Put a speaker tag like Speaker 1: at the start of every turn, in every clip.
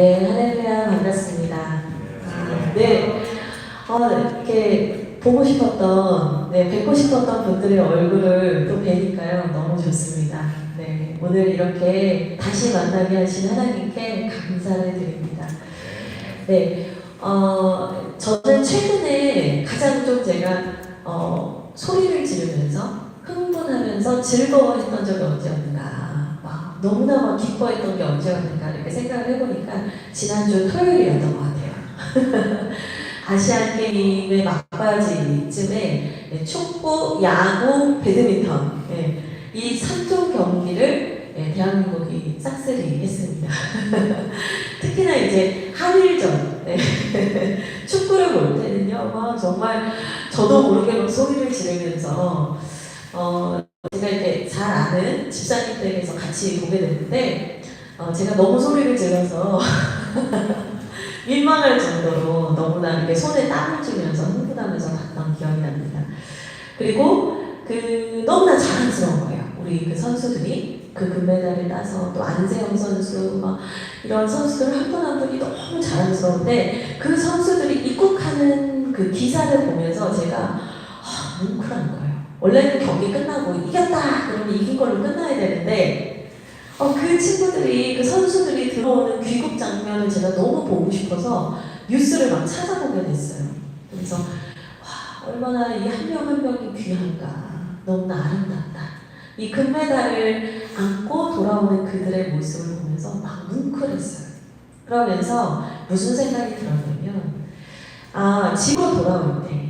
Speaker 1: 네, 할렐루야, 반갑습니다. 네, 이렇게 보고 싶었던, 뵙고 싶었던 분들의 얼굴을 또 뵈니까요, 너무 좋습니다. 네, 오늘 이렇게 다시 만나게 하신 하나님께 감사를 드립니다. 네, 저는 최근에 가장 좀 제가, 소리를 지르면서, 흥분하면서 즐거워했던 적이 언제였는가. 너무나 막 기뻐했던 게 언제였는가 이렇게 생각을 해보니까 지난주 토요일이었던 것 같아요. 아시안 게임의 막바지쯤에 축구, 야구, 배드민턴 이 3종 경기를 대한민국이 싹쓸이 했습니다. 특히나 이제 한일전 축구를 볼 때는요, 정말 저도 모르게 막 소리를 지르면서 제가 이렇게 잘 아는 집사님 댁에서 같이 보게 됐는데 제가 너무 소리를 질러서 민망할 정도로 너무나 이렇게 손에 땀을 쥐면서 흥분하면서 봤던 기억이 납니다. 그리고 너무나 자랑스러운 거예요. 우리 그 선수들이 그 금메달을 따서 또 안세영 선수 막 이런 선수들 한 분 한 분이 너무 자랑스러운데 그 선수들이 입국하는 그 기사를 보면서 제가 뭉클한 거예요. 원래는 경기 끝나고 이겼다 그러면 이긴 걸로 끝나야 되는데 그 친구들이 그 선수들이 들어오는 귀국 장면을 제가 너무 보고 싶어서 뉴스를 막 찾아보게 됐어요. 그래서 얼마나 이 한 명 한 명이 귀한가, 너무나 아름답다. 이 금메달을 안고 돌아오는 그들의 모습을 보면서 막 뭉클했어요. 그러면서 무슨 생각이 들었냐면 집으로 돌아올 때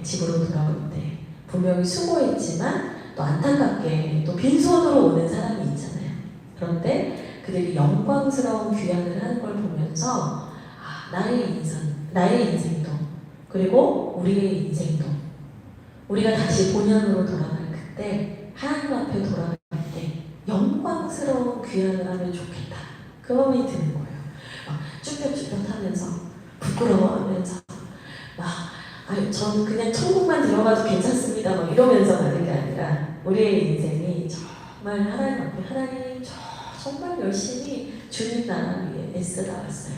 Speaker 1: 분명히 수고했지만 또 안타깝게 또 빈손으로 오는 사람이 있잖아요. 그런데 그들이 영광스러운 귀환을 하는 걸 보면서 나의 인생도 그리고 우리의 인생도 우리가 다시 본연으로 돌아갈 그때 하나님 앞에 돌아갈 때 영광스러운 귀환을 하면 좋겠다. 그 마음이 드는 거예요. 쭈뼛쭈뼛하면서 부끄러워하면서 저는 그냥 천국만 들어가도 괜찮습니다. 막 이러면서 가는 게 아니라 우리의 인생이 정말 하나님 앞에 하나님 정말 열심히 주님 나라 위해 애쓰다왔어요.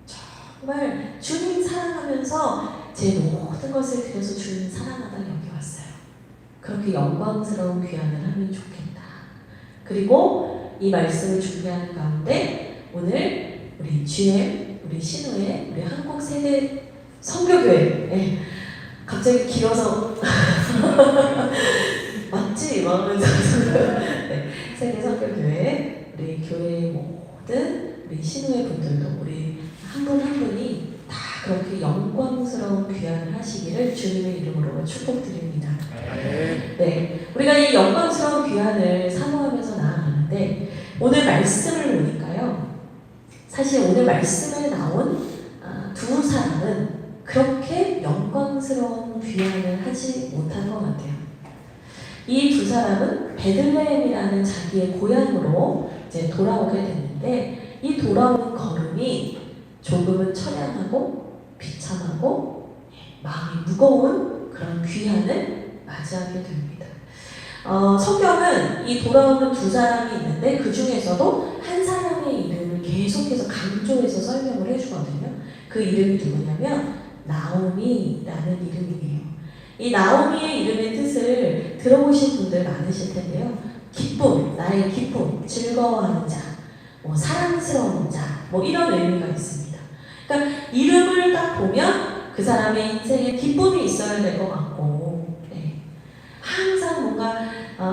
Speaker 1: 정말 주님 사랑하면서 제 모든 것을 드려서 주님 사랑하다 여기 왔어요. 그렇게 영광스러운 귀환을 하면 좋겠다. 그리고 이 말씀을 준비하는 가운데 오늘 우리 GM, 우리 신우의 우리 한국 세대 선교교회 갑자기 길어서 맞지? 마음은 세계 선교교회 우리 교회의 모든 우리 신우의 분들도 우리 한 분 한 분이 다 그렇게 영광스러운 귀환을 하시기를 주님의 이름으로 축복드립니다. 네, 우리가 이 영광스러운 귀환을 사모하면서 나아가는데 오늘 말씀을 보니까요, 사실 오늘 말씀에 나온 두 사람은 그렇게 영광스러운 귀환을 하지 못한 것 같아요. 이 두 사람은 베들레헴이라는 자기의 고향으로 이제 돌아오게 됐는데 이 돌아오는 걸음이 조금은 처량하고 비참하고 마음이 무거운 그런 귀환을 맞이하게 됩니다. 성경은 이 돌아오는 두 사람이 있는데 그 중에서도 한 사람의 이름을 계속해서 강조해서 설명을 해주거든요. 그 이름이 누구냐면 나오미라는 이름이에요. 이 나오미의 이름의 뜻을 들어보신 분들 많으실 텐데요. 기쁨, 나의 기쁨, 즐거워하는 자, 사랑스러운 자, 이런 의미가 있습니다. 그러니까 이름을 딱 보면 그 사람의 인생에 기쁨이 있어야 될 것 같고, 항상 뭔가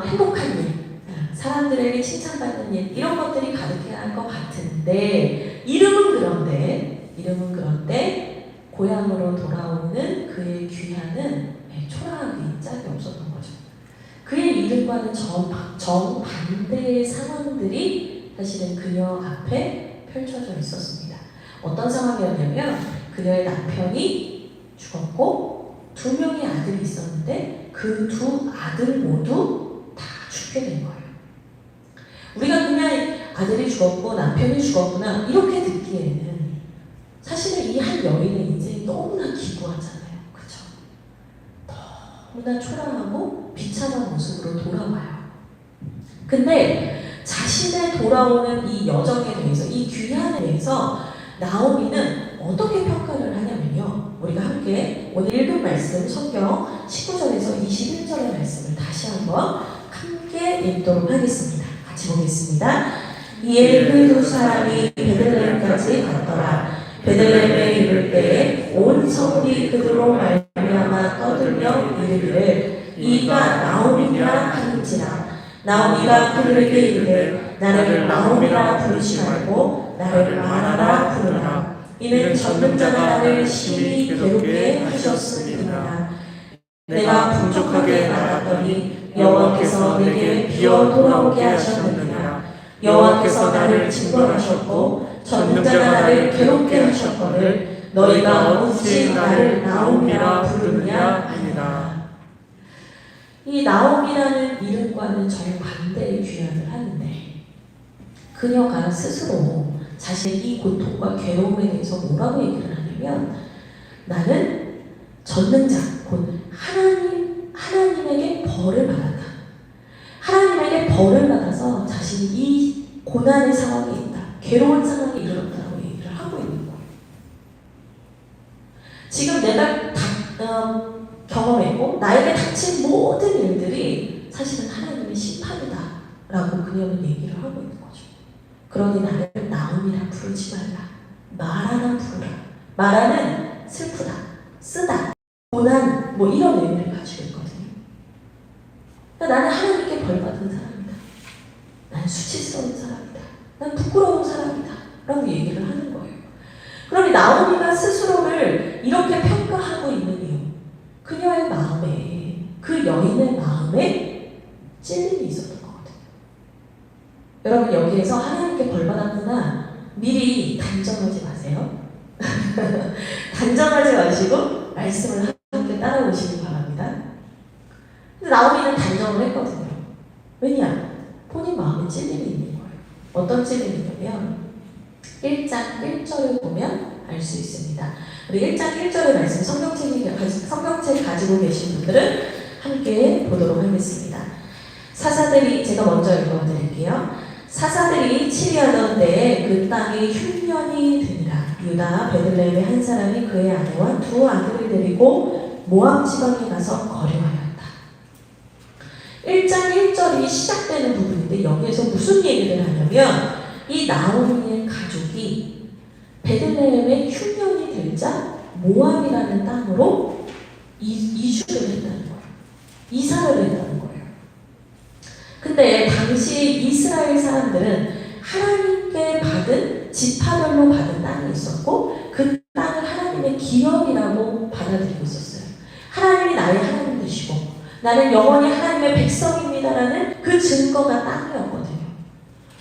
Speaker 1: 행복한 일, 사람들에게 칭찬받는 일, 이런 것들이 가득해야 할 것 같은데 이름은 그런데 고향으로 돌아오는 그의 귀환은 초라하기 짝이 없었던 거죠. 그의 이름과는 정반대의 상황들이 사실은 그녀 앞에 펼쳐져 있었습니다. 어떤 상황이었냐면 그녀의 남편이 죽었고 두 명의 아들이 있었는데 그 두 아들 모두 다 죽게 된 거예요. 우리가 그냥 아들이 죽었고 남편이 죽었구나 이렇게 듣기에는 사실은 이 한 여인의 인생이 너무나 기구하잖아요. 그렇죠? 너무나 초라하고 비참한 모습으로 돌아와요. 근데 자신의 돌아오는 이 여정에 대해서, 이 귀환에 대해서 나오미는 어떻게 평가를 하냐면요. 우리가 함께 오늘 읽은 말씀 성경 19절에서 21절의 말씀을 다시 한번 함께 읽도록 하겠습니다. 같이 보겠습니다. 이에 그 두 사람이 베들레헴까지 갔더라. 베들레헴에 이를 때에 온 성읍이 그들로 말미암아 떠들며 이르기를 이가 나오미라 하는지라. 나오미가 그들에게 이르되 나를 나오미라 부르지 말고 나를 마라라 부르라. 이는 전능자가 나를 심히 괴롭게 하셨음이니라. 내가 풍족하게 나갔더니 여호와께서 내게 비어 돌아오게 하셨느니라. 여호와께서 나를 징벌하셨고 전능자가 나를 괴롭게 하셨거늘 너희가 어찌 나를 나오미라 부르느냐 하니라. 이 나오미라는 이름과는 정반대의 귀환을 하는데 그녀가 스스로 자신의 이 고통과 괴로움에 대해서 뭐라고 얘기를 하냐면 나는 전능자 곧 하나님에게 벌을 받았다. 하나님에게 벌을 받아서 자신이 이 고난의 상황에 있다. 괴로운 상황에 이르렀다고 얘기를 하고 있는 거예요. 지금 내가 경험했고 나에게 닥친 모든 일들이 사실은 하나님의 심판이다 라고 그녀는 얘기를 하고 있는 거죠. 그러니 나를 나오미라 부르지 말라. 마라나 부르라. 마라는 슬프다, 쓰다, 고난 뭐 이런 의미를 가지고 있거든요. 그러니까 나는 하나님께 벌받은 사람이다. 난 수치스러운 사람이다. 난 부끄러운 사람이다 라고 얘기를 하는 거예요. 그러니 나오미가 스스로를 이렇게 평가하고 있는 이유, 그녀의 마음에, 그 여인의 마음에 찔림이 있었던 거거든요. 여러분 여기에서 하나님께 벌받았구나 미리 단정하지 마세요. 단정하지 마시고 말씀을 함께 따라오시기 바랍니다. 근데 나오미는 단정을 했거든요. 왜냐? 본인 마음에 찔림이 있는 거예요. 어떤 찔림이냐면 1장 1절을 보면 알 수 있습니다. 우리 1장 1절의 말씀 성경책 가지고 계신 분들은 함께 보도록 하겠습니다. 사사들이 제가 먼저 읽어드릴게요. 사사들이 치리하던 때에 그 땅이 흉년이 드니라. 유다 베들레헴의 한 사람이 그의 아내와 두 아들을 데리고 모압 지방에 가서 거류하였다. 1장 1절이 시작되는 부분인데 여기에서 무슨 얘기를 하냐면 이 나오미의 가족이 베들레헴의 흉년이 들자 모압이라는 땅으로 이주를 했다는 거예요. 이사를 했다는 거예요. 근데 당시 이스라엘 사람들은 하나님께 받은 지파별로 받은 땅이 있었고 그 땅을 하나님의 기업이라고 받아들이고 있었어요. 하나님이 나의 하나님 되시고 나는 영원히 하나님의 백성입니다라는 그 증거가 땅이었거든요.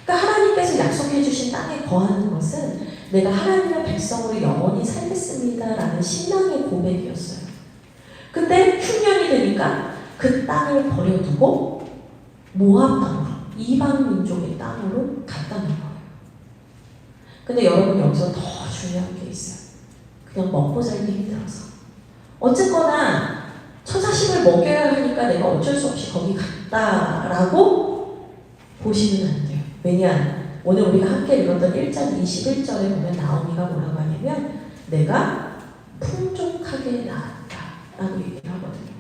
Speaker 1: 그러니까 하나님께서 약속해 주신 땅에 거하는 것은 내가 하나님의 백성으로 영원히 살겠습니다라는 신앙의 고백이었어요. 근데 흉년이 되니까 그 땅을 버려두고 모압 땅으로, 이방 민족의 땅으로 갔다는 거예요. 근데 여러분 여기서 더 중요한 게 있어요. 그냥 먹고 살기 힘들어서. 어쨌거나 처자식을 먹여야 하니까 내가 어쩔 수 없이 거기 갔다라고 보시면 안 돼요. 왜냐? 오늘 우리가 함께 읽었던 1장 21절에 보면 나오미가 뭐라고 하냐면 내가 풍족하게 낳았다라고 얘기를 하거든요.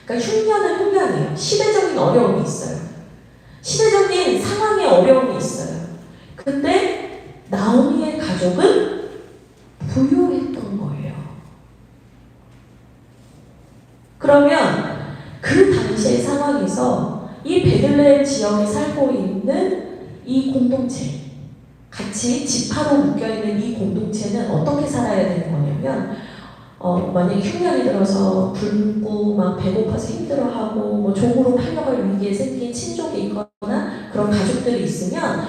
Speaker 1: 그러니까 흉년은 흉년이에요. 시대적인 어려움이 있어요. 시대적인 상황에 어려움이 있어요. 근데 나오미의 가족은 부유했던 거예요. 그러면 그 당시의 상황에서 이 베들레헴 지역에 살고 있는 이 공동체, 같이 지파로 묶여있는 이 공동체는 어떻게 살아야 되는 거냐면 만약에 흉년이 들어서 굶고 막 배고파서 힘들어하고 뭐 종으로 팔려갈 위기에 생긴 친족이 있거나 그런 가족들이 있으면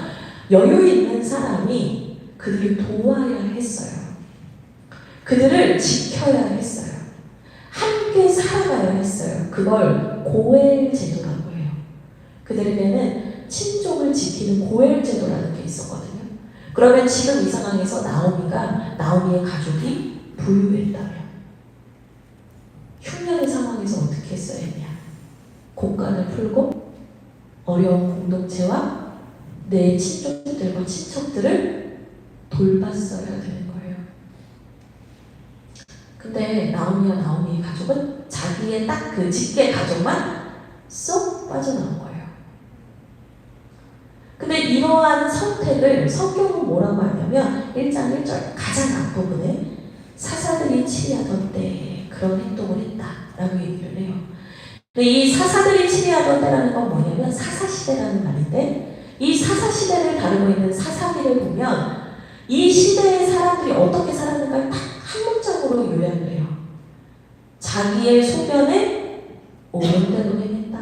Speaker 1: 여유 있는 사람이 그들을 도와야 했어요. 그들을 지켜야 했어요. 함께 살아가야 했어요. 그걸 고엘 제도라고 해요. 그들에게는 친족을 지키는 고엘 제도라는 게 있었거든요. 그러면 지금 이 상황에서 나오미의 가족이 부유했다면 흉년의 상황에서 어떻게 했어야 했냐? 곡간을 풀고 어려운 공동체와 내 친족들과 친척들을 돌봤어야 되는 거예요. 근데 나오미와 나오미 가족은 자기의 딱 그 직계 가족만 쏙 빠져나온 거예요. 근데 이러한 선택을 성경은 뭐라고 하냐면 1장 1절 가장 앞부분에 사사들이 치리하던 때에 그런 행동을 했다라고 얘기를 해요. 근데 이 사사들이 치리하던 때라는 건 뭐냐면 사사시대라는 말인데, 이 사사시대를 다루고 있는 사사기를 보면 이 시대의 사람들이 어떻게 살았는가를 딱 한 문장으로 요약을 해요. 자기의 소견에 옳은 대로 행했다.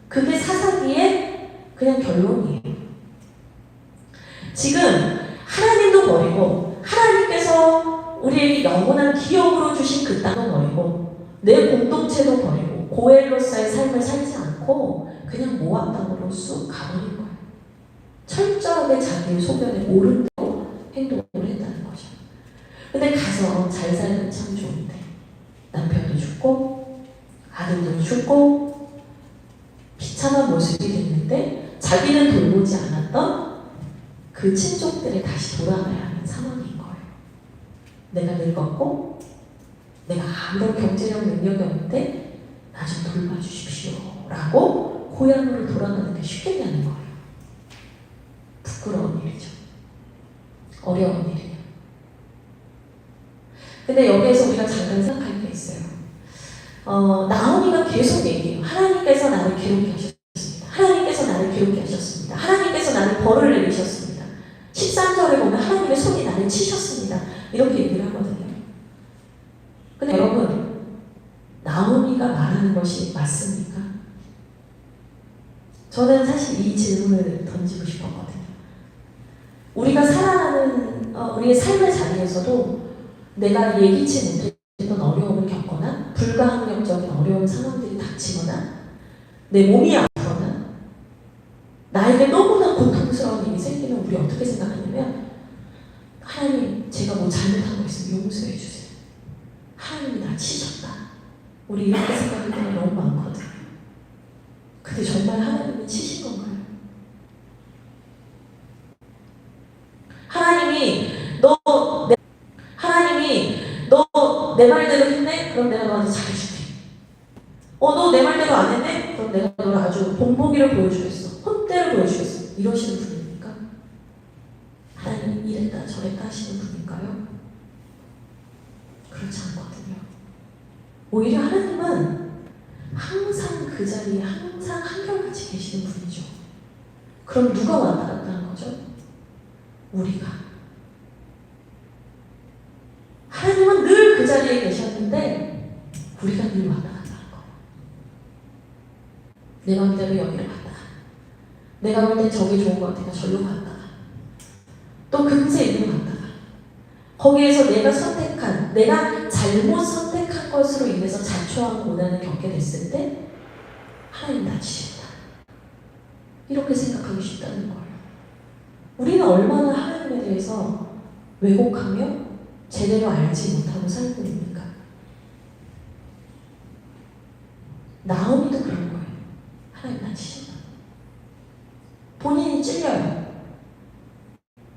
Speaker 1: 그게 사사기의 그냥 결론이에요. 지금 하나님도 버리고 하나님께서 우리에게 영원한 기업으로 주신 그 땅도 버리고 내 공동체도 버리고 고엘로서의 삶을 살지 않고 그냥 모압 땅으로 쑥 가버린 거예요. 철저하게 자기의 소견에 옳은 대로 행동을 했다는 거죠. 근데 가서 잘 살면 참 좋은데 남편도 죽고 아들도 죽고 비참한 모습이 됐는데 자기는 돌보지 않았던 그 친족들에 다시 돌아가야 하는 상황인 거예요. 내가 늙었고 내가 아무런 경제력 능력이 없는데 나 좀 돌봐주십시오 라고 고향으로 돌아가는 게 쉽겠냐는 거예요. 부끄러운 일이죠. 어려운 일이에요. 근데 여기에서 우리가 잠깐 생각할 게 있어요. 나오미가 계속 얘기해요. 하나님께서 나를 괴롭게 하셨습니다. 하나님께서 나를 괴롭게 하셨습니다. 하나님께서 나를 벌을 내리셨습니다. 13절에 보면 하나님의 손이 나를 치셨습니다. 이렇게 얘기를 하거든요. 근데 여러분, 나오미가 말하는 것이 맞습니까? 저는 사실 이 질문을 던지고 싶었거든요. 우리가 살아가는 우리의 삶의 자리에서도 내가 예기치 못했던 어려움을 겪거나 불가항력적인 어려운 상황들이 닥치거나 내 몸이 아프거나 나에게 너무나 고통스러운 일이 생기면 우리 어떻게 생각하냐면 하나님, 제가 뭐 잘못한 거 있으면 용서해 주세요. 하나님이 나 치셨다. 우리 이렇게 생각할 때가 너무 많거든요. 근데 정말 하나님이 치신 건가요? 하나님이 너 내 말대로 했네? 그럼 내가 너한테 잘해줄게. 너 내 말대로 안 했네? 그럼 내가 너를 아주 본보기를 보여주겠어. 혼대를 보여주겠어. 이러시는 분입니까? 하나님 이랬다 저랬다 하시는 분인가요? 그렇지 않거든요. 오히려 하나님은 항상 그 자리에 항상 한결같이 계시는 분이죠. 그럼 누가 왔다 갔다 하는 거죠? 우리가. 하나님은 늘 그 자리에 계셨는데 우리가 늘 왔다 갔다 하는 거예요. 내 마음대로 여기를 갔다가 내가 볼 땐 저기 좋은 것 같으니까 절로 갔다가 또 금세 이리로 갔다가 거기에서 내가 잘못 선택한 것으로 인해서 자초한 고난을 겪게 됐을 때 하나님 나 치신다. 이렇게 생각하기 쉽다는 거예요. 우리는 얼마나 하나님에 대해서 왜곡하며 제대로 알지 못하고 살고 있는가? 나오미도 그런 거예요. 하나님 나 치신다. 본인이 찔려요.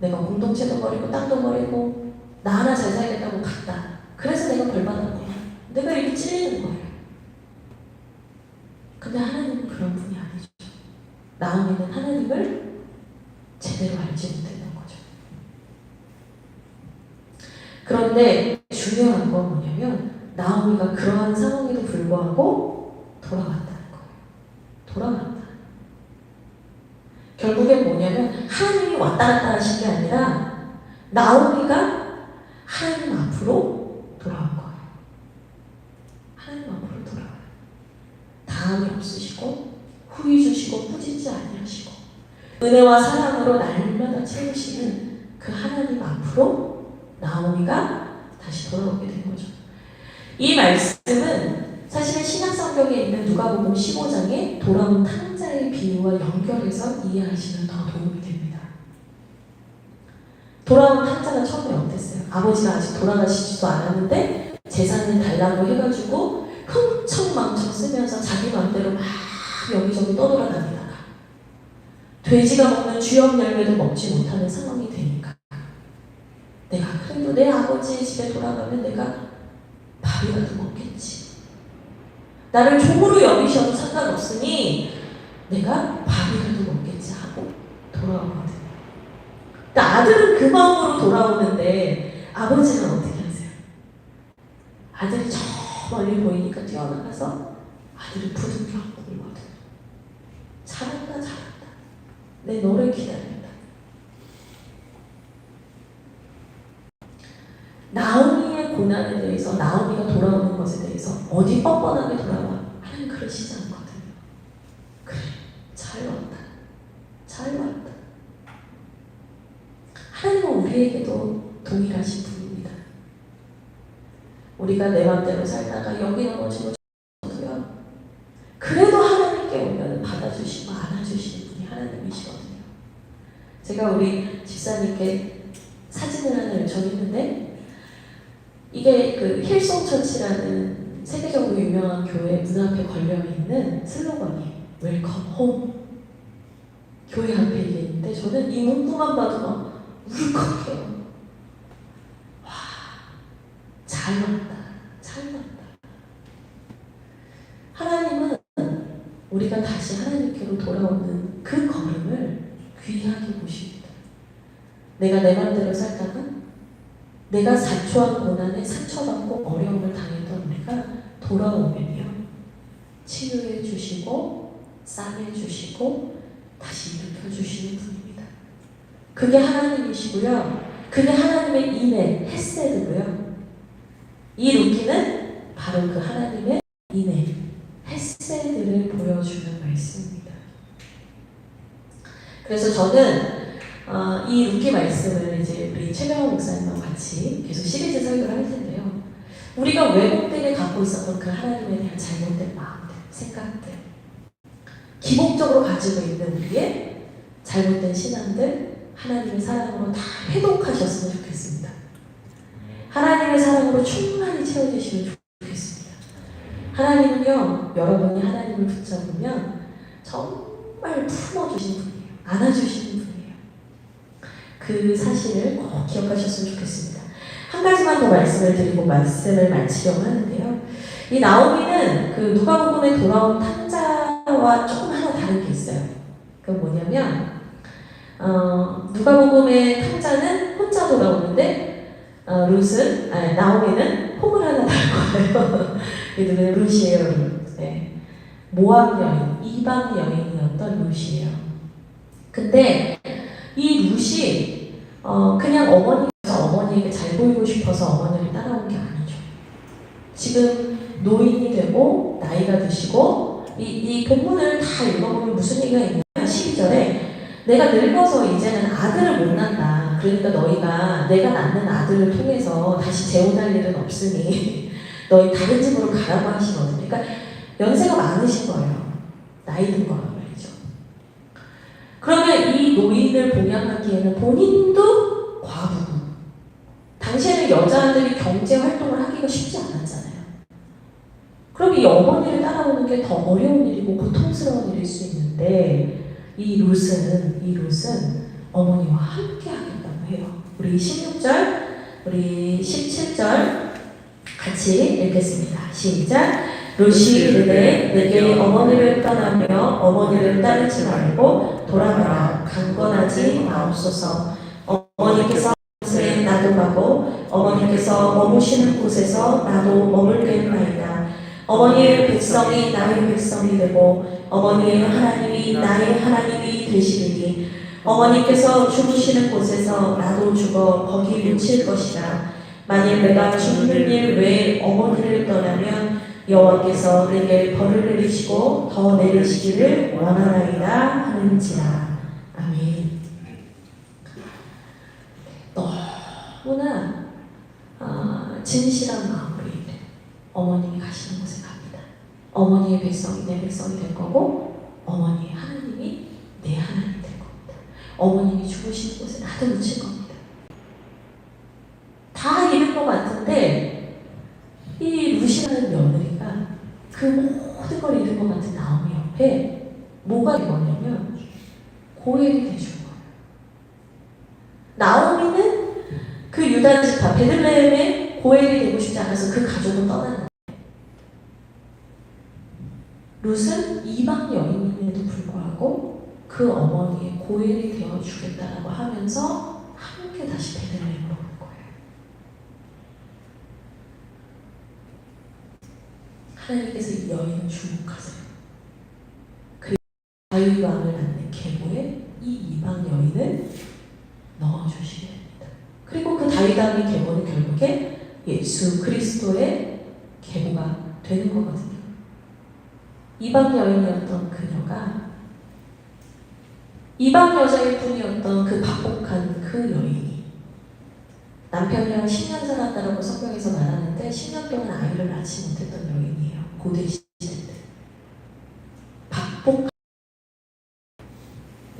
Speaker 1: 내가 공동체도 버리고 땅도 버리고 나 하나 잘 살겠다고 갔다. 그래서 내가 벌 받았구나. 내가 이렇게 찔리는 거예요. 근데 하나님은 그런 분이 아니죠. 나오미는 하나님을 제대로 알지 못했는 거죠. 그런데 중요한 건 뭐냐면 나오미가 그러한 상황에도 불구하고 돌아갔다는 거예요. 돌아갔다. 결국엔 뭐냐면 하나님이 왔다 갔다 하신 게 아니라 나오미가 하나님 앞으로 돌아온 거예요. 하나님 앞으로 돌아와요. 다함이 없으시고 후히 주시고 꾸짖지 아니하시고 은혜와 사랑으로 날마다 채우시는 그 하나님 앞으로 나오미가 다시 돌아오게 된 거죠. 이 말씀은 사실은 신약성경에 있는 누가복음 15장에 돌아온 탕자의 비유와 연결해서 이해하시면 더 도움이 됩니다. 돌아온 탕자가 처음에 어땠어요? 아버지가 아직 돌아가시지도 않았는데 재산을 달라고 해가지고 흥청망청 쓰면서 자기 마음대로 막 여기저기 떠돌아다니다가 돼지가 먹는 주엽 열매도 먹지 못하는 상황이 되니까 내가 그래도 내 아버지 집에 돌아가면 내가 밥이라도 먹겠지. 나를 종으로 여기셔도 상관없으니 내가 밥이라도 먹겠지 하고 돌아오거든요. 근데 아들은 그 마음으로 돌아오는데 아버지는 어떻게 하세요? 아들이 저 멀리 보이니까 뛰어나가서 아들을 부둥켜 안고 울거든요. 잘한다, 잘한다. 내 너를 기다린다. 나오미의 고난에 대해서, 나오미가 돌아오는 것에 대해서 어디 뻔뻔하게 돌아와? 하나님 그러시지 않거든요. 그래, 잘 왔다. 잘 왔다. 하나님은 우리에게도 동일하신 분입니다. 우리가 내 맘대로 살다가 여기 넘어지고 저도요. 그래도 하나님께 오면 받아주시고 안아주시는 분이 하나님이시거든요. 제가 우리 집사님께 사진을 하나 요청했는데 이게 그 힐송처치라는 세계적으로 유명한 교회 문 앞에 걸려있는 슬로건이 웰컴 홈. 교회 앞에 이게 있는데 저는 이 문구만 봐도 막 울컥해요. 와, 잘 왔다. 잘 왔다. 하나님은 우리가 다시 하나님께로 돌아오는 그 걸음을 귀하게 보십니다. 내가 내 맘대로 살다가 내가 자초한 고난에 상처받고 어려움을 당했던 내가 돌아오면요. 치유해 주시고 싸매 주시고 다시 일으켜 주시는 분입니다. 그게 하나님이시고요. 그게 하나님의 인애, 헤세드고요. 이 루키는 바로 그 하나님의 인애, 헤세드를 보여주는 말씀입니다. 그래서 저는 이 루키 말씀을 이제 우리 최명호 목사님과 같이 계속 시리즈 설교를 할 텐데요. 우리가 왜곡되게 갖고 있었던 그 하나님에 대한 잘못된 마음들, 생각들, 기복적으로 가지고 있는 우리의 잘못된 신앙들, 하나님의 사랑으로 다 회복하셨으면 좋겠습니다. 하나님의 사랑으로 충만히 채워주시면 좋겠습니다. 하나님은요, 여러분이 하나님을 붙잡으면 정말 품어주신 분이에요. 안아주시는 분이에요. 그 사실을 꼭 기억하셨으면 좋겠습니다. 한 가지만 더 말씀을 드리고 말씀을 마치려고 하는데요. 이 나오미는 그 누가복음에 돌아온 탕자와 조금 하나 다른 게 있어요. 그건 뭐냐면 누가복음의 탕자는 혼자 돌아오는데 나오미는 폼을 하나 달고 와요. 이들은 룻이에요. 네. 모압 여인, 이방 여인이었던 룻이에요. 근데 이 룻이 그냥 어머니에게 잘 보이고 싶어서 어머니를 따라온 게 아니죠. 지금 노인이 되고 나이가 드시고 이 본문을 다 읽어보면 무슨 얘기가 있냐면 12절에 내가 늙어서 이제는 아들을 못 낳는다. 그러니까 너희가 내가 낳는 아들을 통해서 다시 재혼할 일은 없으니 너희 다른 집으로 가라고 하시거든요. 그러니까 연세가 많으신 거예요. 나이 든 거란 말이죠. 그러면 이 노인을 봉양하기에는 본인도 과부고 당시에는 여자들이 경제 활동을 하기가 쉽지 않았잖아요. 그럼 이 어머니를 따라오는 게 더 어려운 일이고 고통스러운 일일 수 있는데 이 룻은 어머니와 함께 하겠다고 해요. 우리 16절, 우리 17절 같이 읽겠습니다. 시작. 룻이 이르되 내게 어머니를 떠나며 어머니를 따르지 말고 돌아가라. 강권하지 마옵소서. 어머니께서 곳에 나도 가고 어머니께서 머무시는 곳에서 나도 머물겠나이다. 어머니의 백성이 나의 백성이 되고 어머니의 하나님이 나의 하나님이 되시리니 어머니께서 죽으시는 곳에서 나도 죽어 거기 묻힐 것이라. 만일 내가 죽는 일 외에 어머니를 떠나면 여호와께서 내게 벌을 내리시고 더 내리시기를 원하나이다 하는지라. 아멘. 너무나 진실한 마음으로 어머님이 가시는 곳에 갑니다. 어머니의 백성이 내 백성이 될 거고 어머니의 하나님이 내 하나님이 될 겁니다. 어머님이 죽으시는 곳에 나도 묻힐 겁니다. 다 이런 것 같은데 이 룻이라는 며느리가 그 모든 걸 잃은 것 같은 나오미 옆에 뭐가 되거냐면 고엘이 돼준 거예요. 나오미는 그 그 유다 지파 베들레헴의 고엘이 되고 싶지 않아서 그 가족은 떠났는데 룻은 이방 여인임에도 불구하고 그 어머니의 고엘이 되어 주겠다라고 하면서 함께 다시 베들레헴으로 온 거예요. 하나님께서 이 여인을 주목하세요. 그리고 다윗 왕을 낳는 계보에 이 이방 여인을 넣어주시게 됩니다. 그리고 그 다윗 왕의 계보는 결국에 예수 그리스도의 계보가 되는 거거든요. 이방 여인이었던 그녀가 이방 여자일 뿐이었던 그 박복한 그 여인이 남편이랑 10년 살았다라고 성경에서 말하는데 10년 동안 아이를 낳지 못했던 여인이에요. 고대 시대 때. 박복한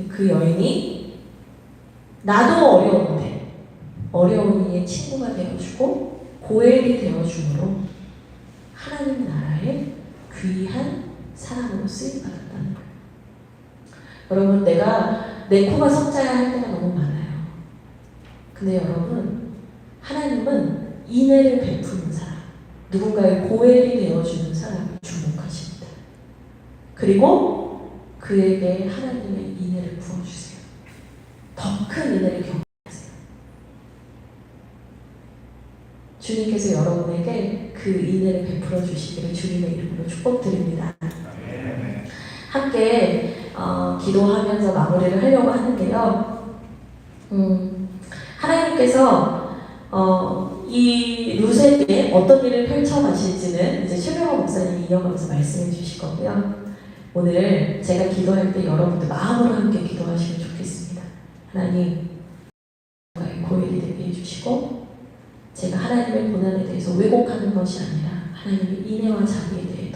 Speaker 1: 그 여인이 나도 어려운데 어려운 이의 친구가 되어주고 고엘이 되어주므로 하나님 나라의 귀한 사람으로 쓰임받았다는 거예요. 여러분, 내가 내 코가 석자야 할 때가 너무 많아요. 근데 여러분, 하나님은 인애를 베푸는 사람, 누군가의 고엘이 되어주는 사람을 주목하십니다. 그리고 그에게 하나님의 인애를 부어주세요. 더 큰 인애를 경험하세요. 주님께서 여러분에게 그 인애를 베풀어 주시기를 주님의 이름으로 축복드립니다. 함께 기도하면서 마무리를 하려고 하는데요. 하나님께서 이 룻에게 어떤 일을 펼쳐가실지는 이제 최명호 목사님이 이어가면서 말씀해 주실 거고요. 오늘 제가 기도할 때 여러분들 마음으로 함께 기도하시면 좋겠습니다. 하나님, 저의 고일이 되게 해주시고 제가 하나님의 고난에 대해서 왜곡하는 것이 아니라 하나님의 인애와 자비에 대해